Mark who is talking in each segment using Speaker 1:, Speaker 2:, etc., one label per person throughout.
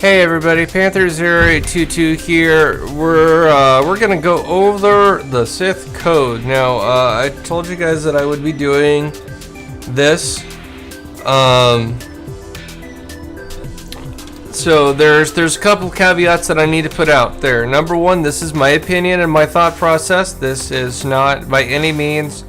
Speaker 1: Hey everybody, Panther0822 here. We're gonna go over the Sith code. Now, I told you guys that I would be doing this. So there's a couple caveats that I need to put out there. Number one, this is my opinion and my thought process. This is not by any means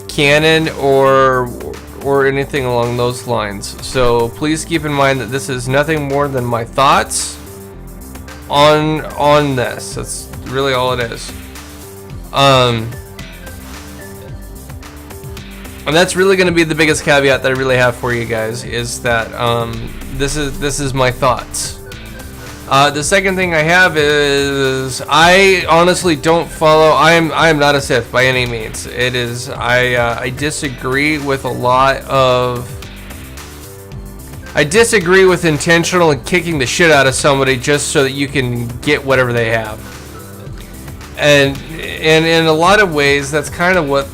Speaker 1: canon or anything along those lines. So please keep in mind that this is nothing more than my thoughts on this. That's really all it is. And that's really going to be the biggest caveat that I really have for you guys, is that this is my thoughts. The second thing I have is I honestly don't follow. I am not a Sith by any means. It is I disagree with a lot of. I disagree with intentional kicking the shit out of somebody just so that you can get whatever they have. And in a lot of ways, that's kind of what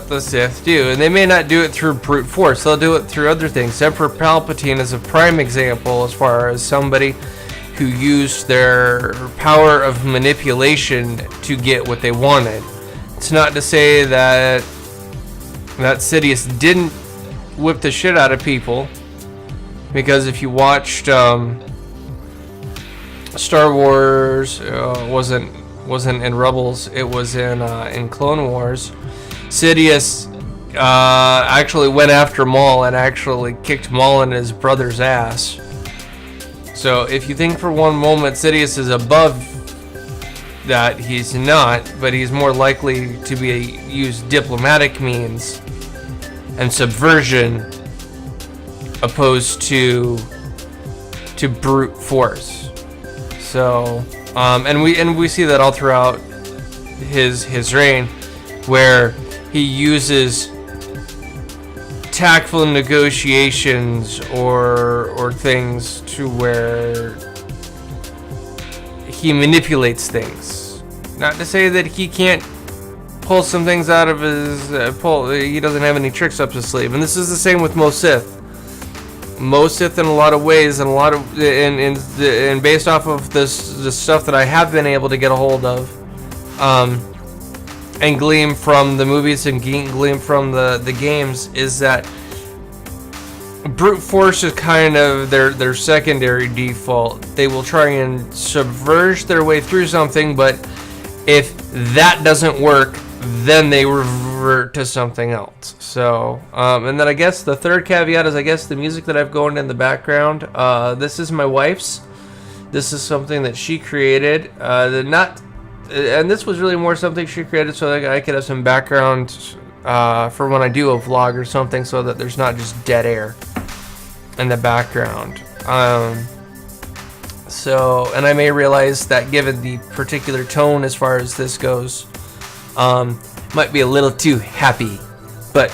Speaker 1: the Sith do. And they may not do it through brute force. They'll do it through other things. Emperor Palpatine is a prime example as far as somebody who used their power of manipulation to get what they wanted. It's not to say that Sidious didn't whip the shit out of people, because if you watched Star Wars, wasn't in Rebels, it was in Clone Wars. Sidious actually went after Maul and actually kicked Maul in his brother's ass. So if you think for one moment Sidious is above that, he's not, but he's more likely to use diplomatic means and subversion opposed to brute force. So and we see that all throughout his reign, where he uses tactful negotiations or things to where he manipulates things. Not to say that he can't pull some things out of his he doesn't have any tricks up his sleeve, and this is the same with most Sith. Most Sith, in a lot of ways, and and based off of the stuff that I have been able to get a hold of, and glean from the movies and glean from the games, is that brute force is kind of their secondary default. They will try and subverge their way through something, but if that doesn't work, then they revert to something else. So, and then I guess the third caveat is, I guess, the music that I've going in the background. This is my wife's. This is something that she created. And this was really more something she created so that I could have some background for when I do a vlog or something, so that there's not just dead air in the background. So, and I may realize that given the particular tone as far as this goes, might be a little too happy, but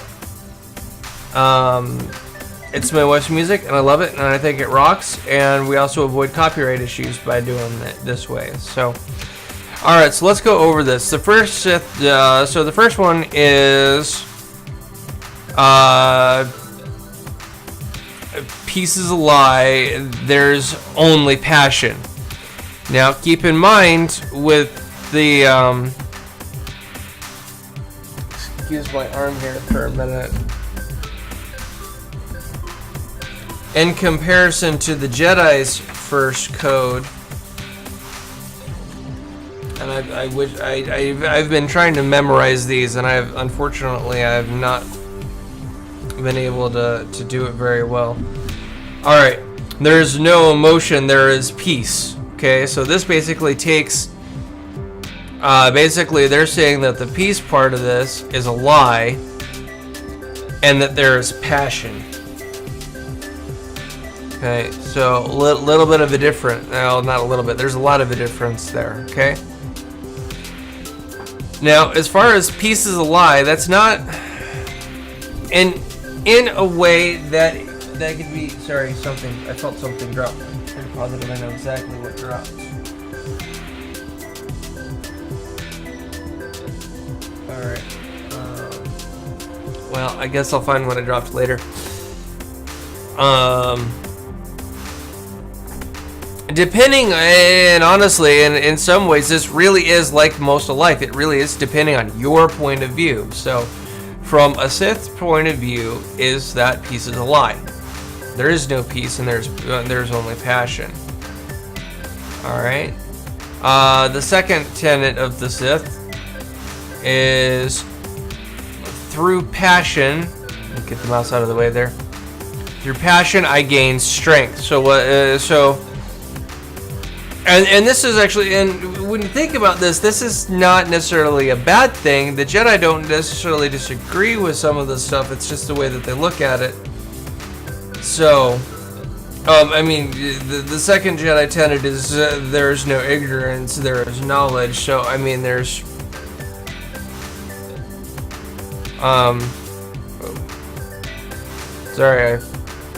Speaker 1: it's my wife's music and I love it and I think it rocks, and we also avoid copyright issues by doing it this way. So alright, so let's go over this. The first Sith, so the first one is peace is a lie, there's only passion. Now keep in mind with the excuse my arm here for a minute. In comparison to the Jedi's first code, and I've been trying to memorize these, and unfortunately I have not been able to do it very well. All right, there is no emotion, there is peace. Okay, so this basically takes. Basically, they're saying that the peace part of this is a lie, and that there is passion. Okay, so a little bit of a difference. No, not a little bit. There's a lot of a difference there. Okay. Now, as far as peace is a lie, that's not in a way that could be. Sorry, something. I felt something drop. I'm pretty positive I know exactly what dropped. Alright. Well, I guess I'll find what I dropped later. Depending, and honestly, in some ways, this really is like most of life. It really is depending on your point of view. So, from a Sith point of view, is that peace is a lie. There is no peace, and there's only passion. All right. The second tenet of the Sith is through passion. Let me get the mouse out of the way there. Through passion, I gain strength. So And this is actually, and when you think about this, this is not necessarily a bad thing. The Jedi don't necessarily disagree with some of this stuff. It's just the way that they look at it. So, I mean, the second Jedi tenet is there's no ignorance, there is knowledge. So, I mean, there's sorry, I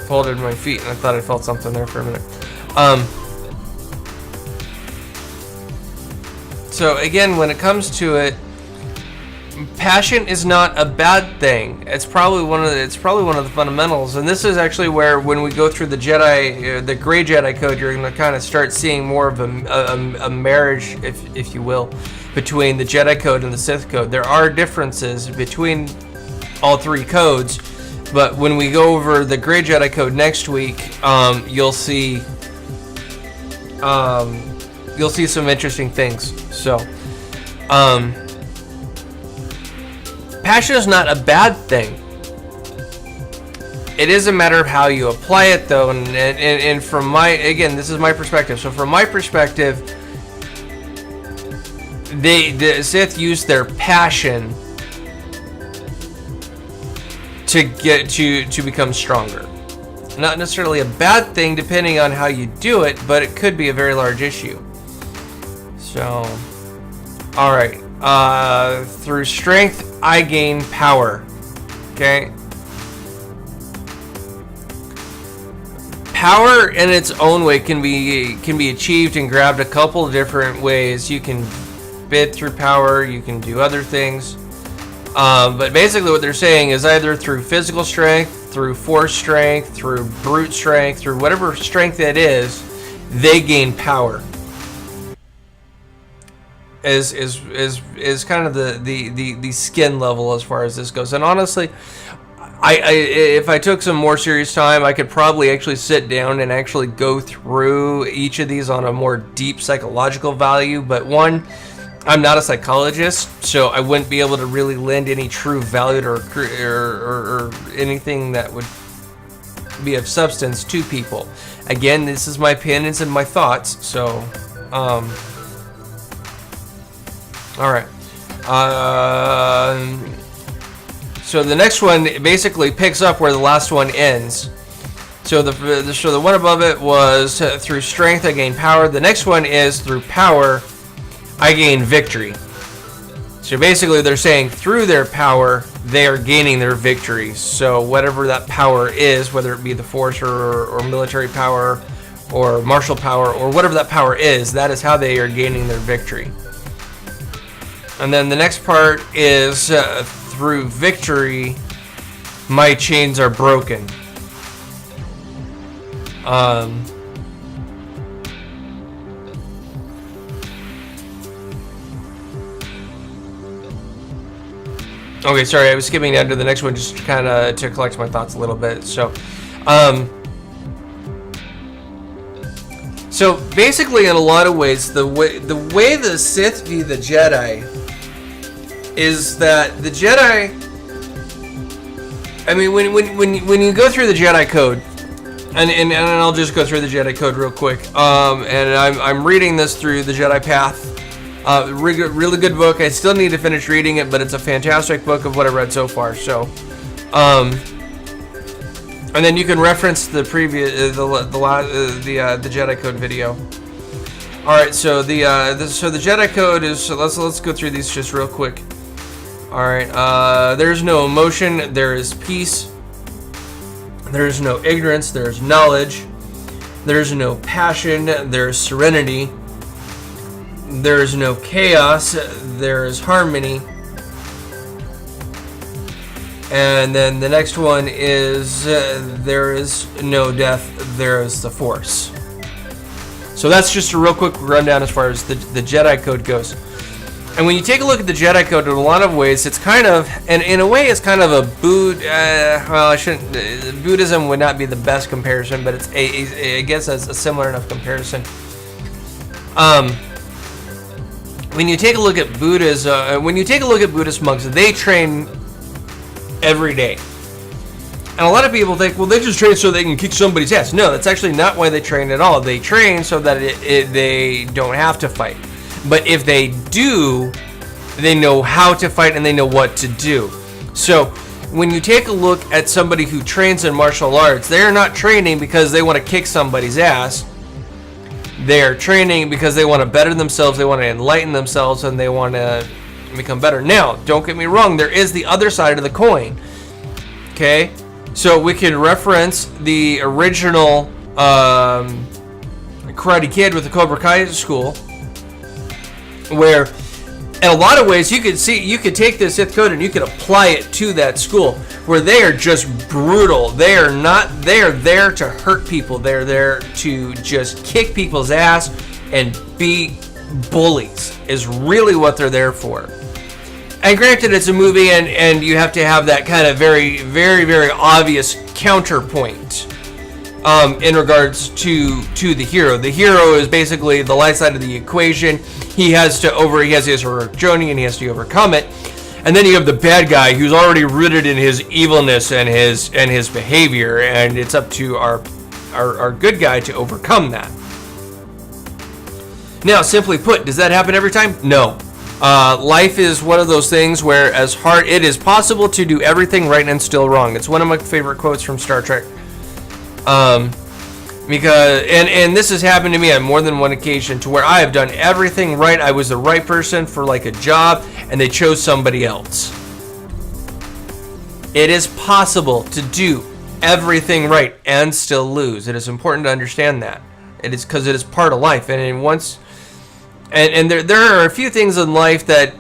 Speaker 1: folded my feet and I thought I felt something there for a minute. So again, when it comes to it, passion is not a bad thing. It's probably one of the fundamentals, and this is actually where, when we go through the Jedi, the Gray Jedi Code, you're going to kind of start seeing more of a marriage, if you will, between the Jedi Code and the Sith Code. There are differences between all three codes, but when we go over the Gray Jedi Code next week, you'll see some interesting things. So, passion is not a bad thing. It is a matter of how you apply it, though, and from again, this is my perspective. So, from my perspective, the Sith use their passion to become stronger. Not necessarily a bad thing, depending on how you do it, but it could be a very large issue. So, alright. Through strength, I gain power. Okay? Power in its own way can be achieved and grabbed a couple of different ways. You can bid through power, you can do other things. But basically what they're saying is either through physical strength, through force strength, through brute strength, through whatever strength it is, they gain power. Is kind of the skin level as far as this goes. And honestly, if I took some more serious time, I could probably actually sit down and actually go through each of these on a more deep psychological value. But one, I'm not a psychologist, so I wouldn't be able to really lend any true value or anything that would be of substance to people. Again, this is my opinions and my thoughts. So, all right. So the next one basically picks up where the last one ends. So the one above it was through strength I gain power. The next one is through power I gain victory. So basically they're saying through their power they are gaining their victory. So whatever that power is, whether it be the force or military power or martial power or whatever that power is, that is how they are gaining their victory. And then the next part is through victory, my chains are broken. Okay, sorry, I was skipping down to the next one just kind of to collect my thoughts a little bit. So basically, in a lot of ways, the way the Sith view the Jedi is that the Jedi, I mean, when you go through the Jedi Code, and I'll just go through the Jedi Code real quick, and I'm reading this through the Jedi Path, really good book. I still need to finish reading it, but it's a fantastic book of what I've read so far. So, and then you can reference the previous the Jedi Code video. All right, so the Jedi Code is, so let's go through these just real quick. All right, there's no emotion, there is peace. There is no ignorance, there is knowledge. There is no passion, there is serenity. There is no chaos, there is harmony. And then the next one is there is no death, there is the Force. So that's just a real quick rundown as far as the Jedi Code goes. And when you take a look at the Jedi Code, in a lot of ways, it's kind of, and in a way, it's kind of a Buddhism would not be the best comparison, but it's I guess that's a similar enough comparison. When you take a look at Buddhist monks, they train every day. And a lot of people think, well, they just train so they can kick somebody's ass. No, that's actually not why they train at all. They train so that they don't have to fight. But if they do, they know how to fight and they know what to do. So when you take a look at somebody who trains in martial arts, they're not training because they want to kick somebody's ass. They're training because they want to better themselves, they want to enlighten themselves, and they want to become better. Now, don't get me wrong, there is the other side of the coin. Okay? So we can reference the original Karate Kid with the Cobra Kai school, where in a lot of ways you could take the Sith code and you could apply it to that school, where they are just brutal. They are there to hurt people. They're there to just kick people's ass and be bullies, is really what they're there for. And granted, it's a movie, and you have to have that kind of very, very, very obvious counterpoint in regards to the hero. The hero is basically the light side of the equation. He has his heroic journey, and he has to overcome it. And then you have the bad guy who's already rooted in his evilness and his behavior, and it's up to our good guy to overcome that. Now, simply put, does that happen every time? No. Life is one of those things where it is possible to do everything right and still wrong. It's one of my favorite quotes from Star Trek. Because this has happened to me on more than one occasion, to where I have done everything right. I was the right person for like a job, and they chose somebody else. It is possible to do everything right and still lose. It is important to understand that. It is because it is part of life, and there are a few things in life that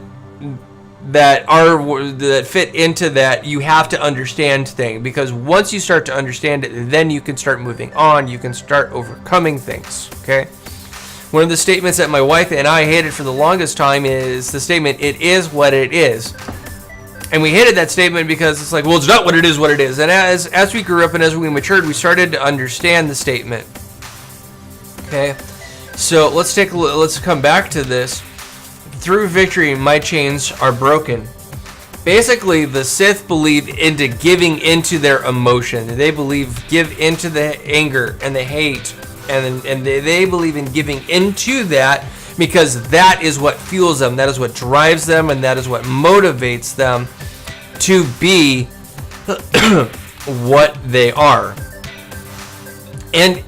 Speaker 1: fit into that. You have to understand things, because once you start to understand it, then you can start moving on. You can start overcoming things. Okay. One of the statements that my wife and I hated for the longest time is the statement, "It is what it is." And we hated that statement because it's like, well, it's not what it is, what it is. And as we grew up and as we matured, we started to understand the statement. Okay. So let's come back to this. Through victory, my chains are broken. Basically, the Sith believe into giving into their emotion. They give into the anger and the hate, and they believe in giving into that, because that is what fuels them, that is what drives them, and that is what motivates them to be what they are. And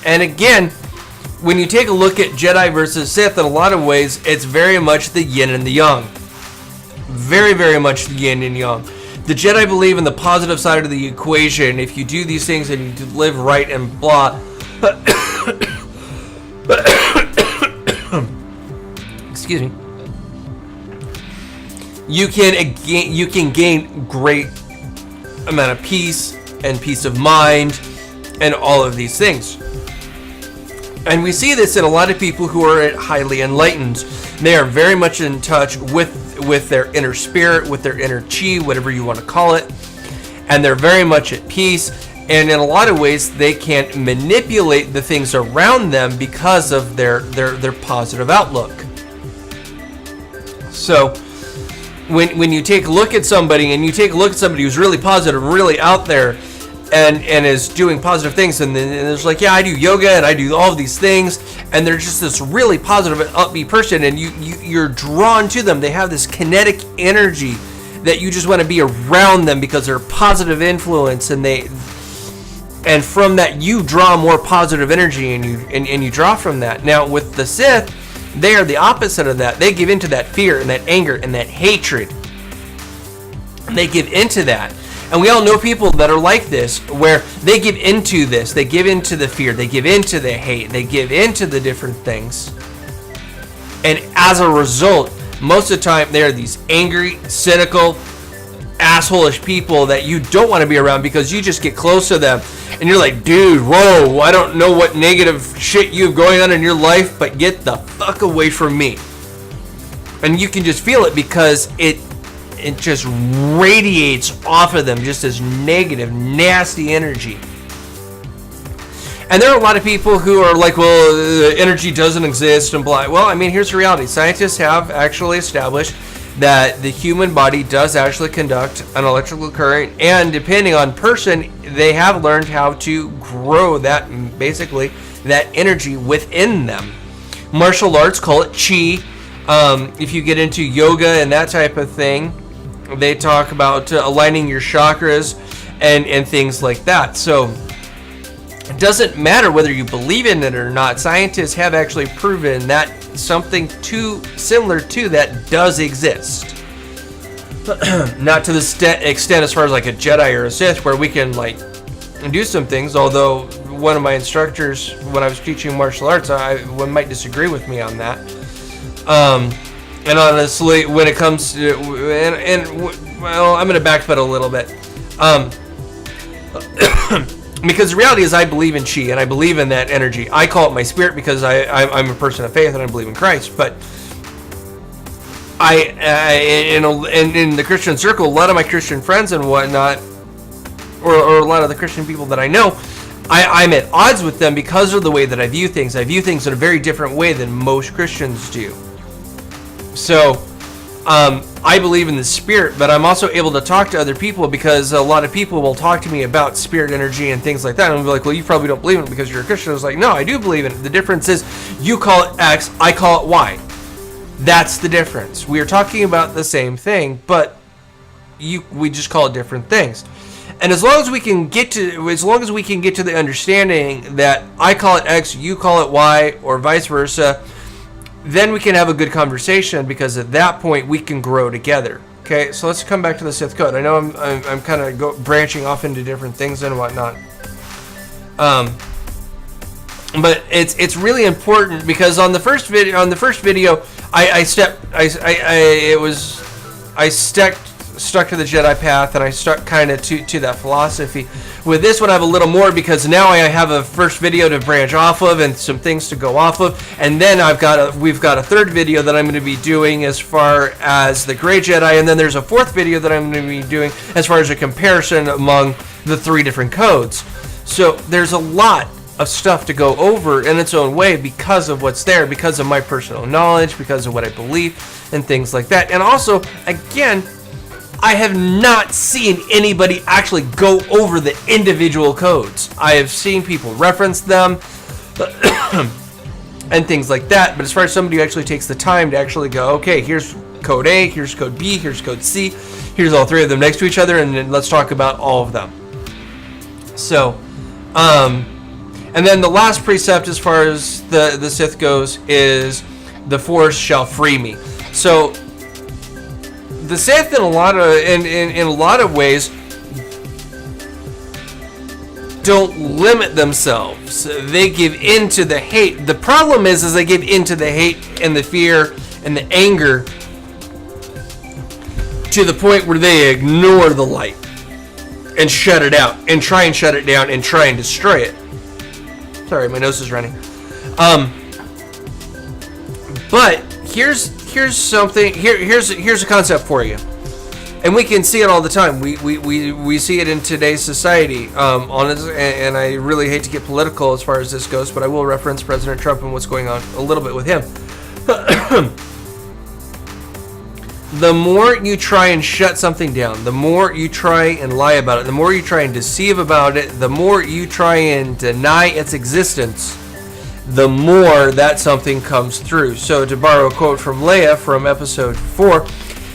Speaker 1: again, when you take a look at Jedi versus Sith, in a lot of ways, it's very much the yin and the yang. Very, very much the yin and yang. The Jedi believe in the positive side of the equation. If you do these things and you live right and blah. Excuse me. You can gain great amount of peace and peace of mind and all of these things. And we see this in a lot of people who are highly enlightened. They are very much in touch with their inner spirit, with their inner chi, whatever you want to call it. And they're very much at peace. And in a lot of ways, they can manipulate the things around them because of their positive outlook. So when you take a look at somebody, and you take a look at somebody who's really positive, really out there, and is doing positive things, and there's like, yeah, I do yoga and I do all of these things, and they're just this really positive and upbeat person, and you're drawn to them. They have this kinetic energy that you just want to be around them because they're a positive influence, and from that you draw more positive energy, and you draw from that. Now with the Sith, they are the opposite of that. They give into that fear and that anger and that hatred. They give into that. And we all know people that are like this, where they give into this. They give into the fear. They give into the hate. They give into the different things. And as a result, most of the time, they are these angry, cynical asshole-ish people that you don't want to be around because you just get close to them and you're like, dude, whoa, I don't know what negative shit you have going on in your life, but get the fuck away from me. And you can just feel it because it just radiates off of them, just this negative, nasty energy. And there are a lot of people who are like, well, energy doesn't exist and blah. Well, I mean, here's the reality. Scientists have actually established that the human body does actually conduct an electrical current, and depending on person, they have learned how to grow that, basically, that energy within them. Martial arts call it chi. If you get into yoga and that type of thing, they talk about aligning your chakras and things like that. So it doesn't matter whether you believe in it or not. Scientists have actually proven that something too similar to that does exist. Not to the extent as far as like a Jedi or a Sith, where we can like do some things. Although one of my instructors, when I was teaching martial arts, one might disagree with me on that. And honestly, when it comes to well, I'm going to backpedal a little bit. Because the reality is I believe in chi and I believe in that energy. I call it my spirit because I'm a person of faith and I believe in Christ. But in the Christian circle, a lot of my Christian friends and whatnot, or a lot of the Christian people that I know, I'm at odds with them because of the way that I view things. I view things in a very different way than most Christians do. So I believe in the spirit, but I'm also able to talk to other people because a lot of people will talk to me about spirit energy and things like that. And I'll be like, well, you probably don't believe in it because you're a Christian. I was like, no, I do believe in it. The difference is you call it X, I call it Y. That's the difference. We are talking about the same thing, but we just call it different things. And as long as we can get to the understanding that I call it X, you call it Y, or vice versa, then we can have a good conversation, because at that point we can grow together. Okay, so let's come back to the Sith code. I know I'm kind of branching off into different things and whatnot. But it's really important because on the first video I stuck to the Jedi path, and I stuck kind of to that philosophy. With this one I have a little more, because now I have a first video to branch off of and some things to go off of, and then we've got a third video that I'm going to be doing as far as the Grey Jedi, and then there's a fourth video that I'm going to be doing as far as a comparison among the three different codes. So there's a lot of stuff to go over in its own way because of what's there, because of my personal knowledge, because of what I believe, and things like that. And also, again, I have not seen anybody actually go over the individual codes. I have seen people reference them and things like that, but as far as somebody who actually takes the time to actually go, okay, here's code A, here's code B, here's code C, here's all three of them next to each other, and then let's talk about all of them. So, and then the last precept as far as the Sith goes is, the Force shall free me. So the Sith in a lot of ways don't limit themselves. They give in to the hate. The problem is they give in to the hate and the fear and the anger to the point where they ignore the light and shut it out and try and shut it down and try and destroy it. Sorry, my nose is running. But here's something. Here's a concept for you, and we can see it all the time. We see it in today's society. And I really hate to get political as far as this goes, but I will reference President Trump and what's going on a little bit with him. The more you try and shut something down, the more you try and lie about it, the more you try and deceive about it, the more you try and deny its existence, the more that something comes through. So to borrow a quote from Leia from episode 4,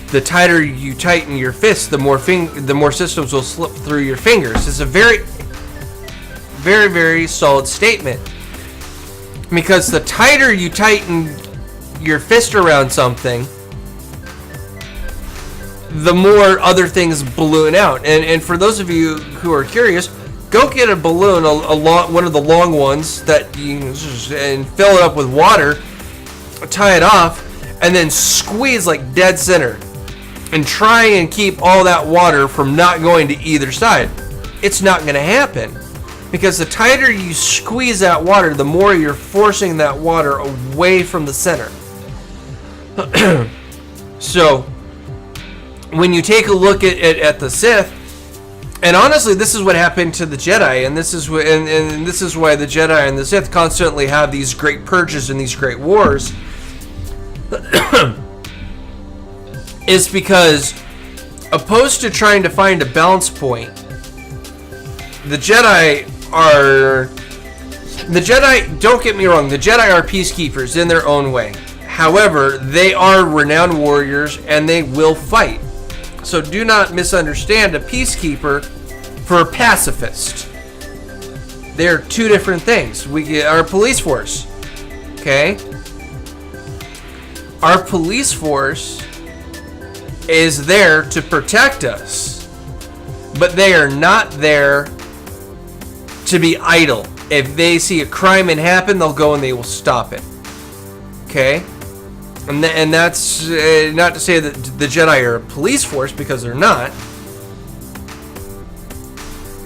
Speaker 1: the tighter you tighten your fists, the more systems will slip through your fingers. It's a very, very, very solid statement. Because the tighter you tighten your fist around something, the more other things balloon out. And for those of you who are curious, go get a balloon, one of the long ones that and fill it up with water, tie it off, and then squeeze like dead center. and try and keep all that water from not going to either side. It's not going to happen, because the tighter you squeeze that water, the more you're forcing that water away from the center. So when you take a look at the Sith, and honestly, this is what happened to the Jedi, and this is and this is why the Jedi and the Sith constantly have these great purges and these great wars, is because, opposed to trying to find a balance point, the Jedi, don't get me wrong, the Jedi are peacekeepers in their own way. However, they are renowned warriors and they will fight. So do not misunderstand a peacekeeper for a pacifist. They're two different things. We get our police force. Okay? Our police force is there to protect us, but they are not there to be idle. If they see a crime happen, they'll go and they will stop it. Okay? And that's not to say that the Jedi are a police force, because they're not.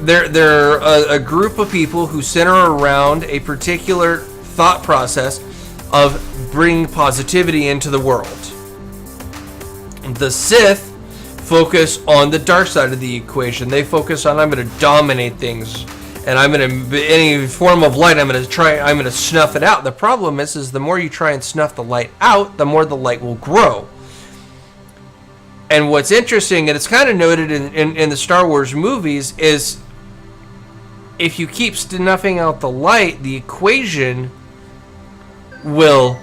Speaker 1: They're a group of people who center around a particular thought process of bringing positivity into the world. The Sith focus on the dark side of the equation. They focus on, I'm going to dominate things, and I'm going to, any form of light, I'm going to snuff it out. The problem is the more you try and snuff the light out, the more the light will grow. And what's interesting, and it's kind of noted in the Star Wars movies, is if you keep snuffing out the light, the equation will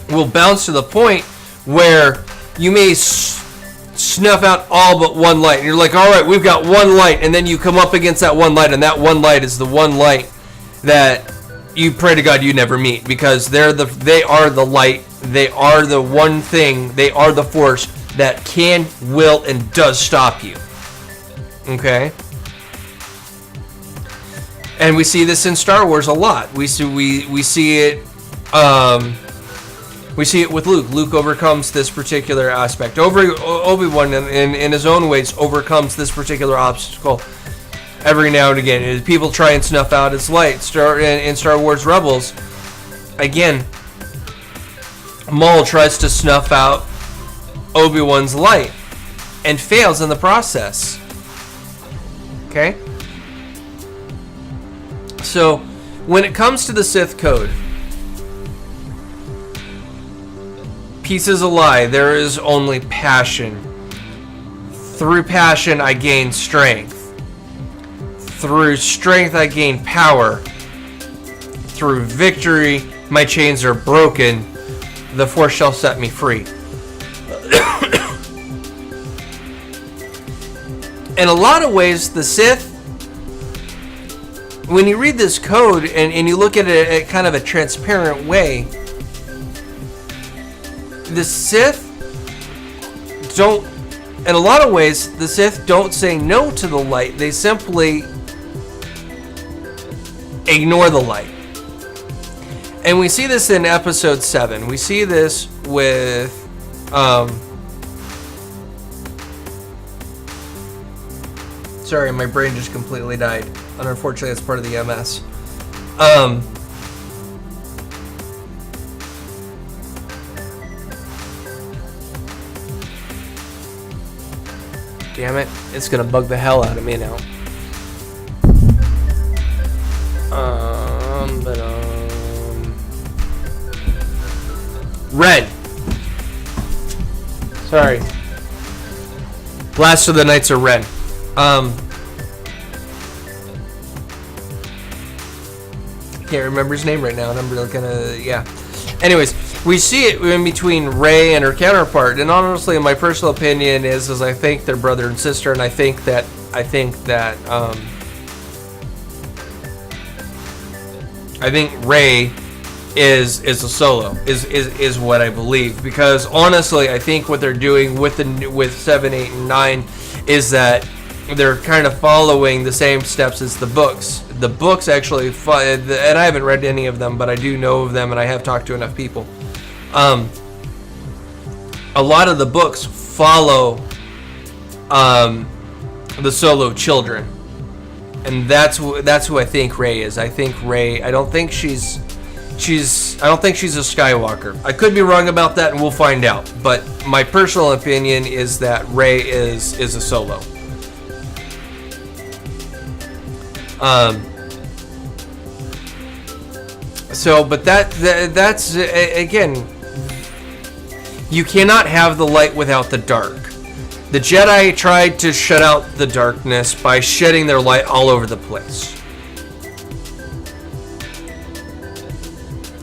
Speaker 1: bounce to the point where you may snuff out all but one light, and you're like, all right, we've got one light, and then you come up against that one light, and that one light is the one light that you pray to God you never meet, because they are the light, they are the one thing, they are the force that can, will, and does stop you. Okay? And we see this in Star Wars a lot. We see it. We see it with Luke. Luke overcomes this particular aspect. Obi-Wan, in his own ways, overcomes this particular obstacle every now and again. People try and snuff out his light. In Star Wars Rebels, again, Maul tries to snuff out Obi-Wan's light and fails in the process. Okay? So, when it comes to the Sith Code, peace is a lie. There is only passion. Through passion, I gain strength. Through strength, I gain power. Through victory, my chains are broken. The Force shall set me free. In a lot of ways, the Sith, when you read this code and you look at it in kind of a transparent way, the Sith don't, in a lot of ways, the Sith don't say no to the light. They simply ignore the light. And we see this in episode 7. We see this with sorry, my brain just completely died. And unfortunately, that's part of the MS. Damn it. It's going to bug the hell out of me now. Red. Sorry. Last of the Knights are red. Can't remember his name right now, and I'm really gonna, yeah. Anyways, we see it in between Rey and her counterpart, and honestly, my personal opinion is I think they're brother and sister, and I think that Rey is a solo, is what I believe, because honestly, I think what they're doing with 7, 8, and 9 is that they're kind of following the same steps as the books. The books actually, and I haven't read any of them, but I do know of them, and I have talked to enough people. A lot of the books follow the Solo children, and that's who I think Rey is. I think Rey. I don't think she's a Skywalker. I could be wrong about that, and we'll find out. But my personal opinion is that Rey is a Solo. So, but that's again, you cannot have the light without the dark. The Jedi tried to shut out the darkness by shedding their light all over the place.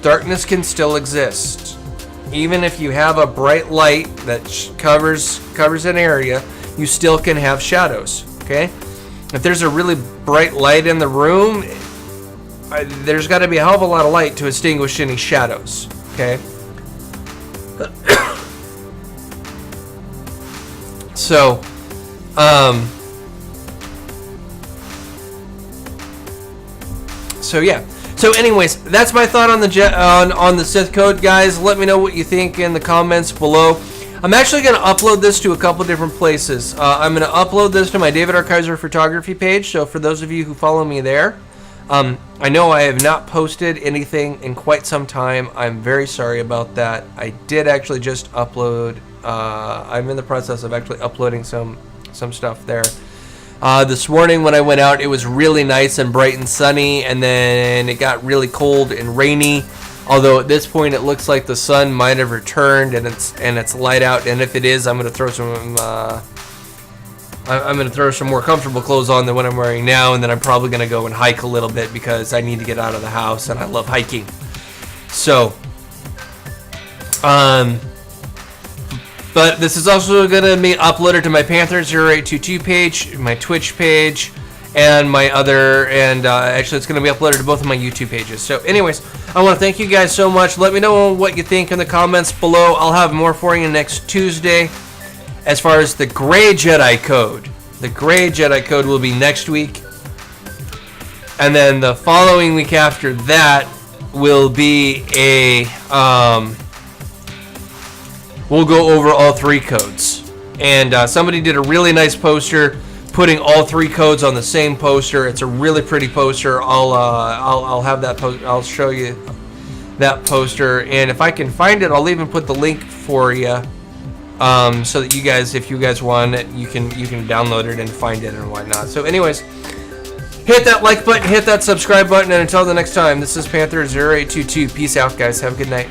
Speaker 1: Darkness can still exist. Even if you have a bright light that covers an area, you still can have shadows, okay? If there's a really bright light in the room, there's got to be a hell of a lot of light to extinguish any shadows, okay? So, yeah. So, anyways, that's my thought on the Sith Code, guys. Let me know what you think in the comments below. I'm actually going to upload this to a couple different places. I'm going to upload this to my David R. Kaiser photography page. So, for those of you who follow me there, I know I have not posted anything in quite some time. I'm very sorry about that. I did actually just upload. I'm in the process of actually uploading some stuff there. This morning when I went out, it was really nice and bright and sunny, and then it got really cold and rainy. Although at this point it looks like the sun might have returned and it's light out. And if it is, I'm gonna throw some more comfortable clothes on than what I'm wearing now, and then I'm probably gonna go and hike a little bit because I need to get out of the house and I love hiking. So, but this is also going to be uploaded to my Panther0822 page, my Twitch page, and my other, and actually it's going to be uploaded to both of my YouTube pages. So anyways, I want to thank you guys so much. Let me know what you think in the comments below. I'll have more for you next Tuesday. As far as the Gray Jedi Code, the Gray Jedi Code will be next week. And then the following week after that will be a... we'll go over all three codes, and somebody did a really nice poster putting all three codes on the same poster. It's a really pretty poster. I'll have that I'll show you that poster, and if I can find it, I'll even put the link for you, so that you guys, if you guys want it, you can download it and find it and whatnot. So anyways, hit that like button, hit that subscribe button, and until the next time, this is Panther0822. Peace out, guys. Have a good night.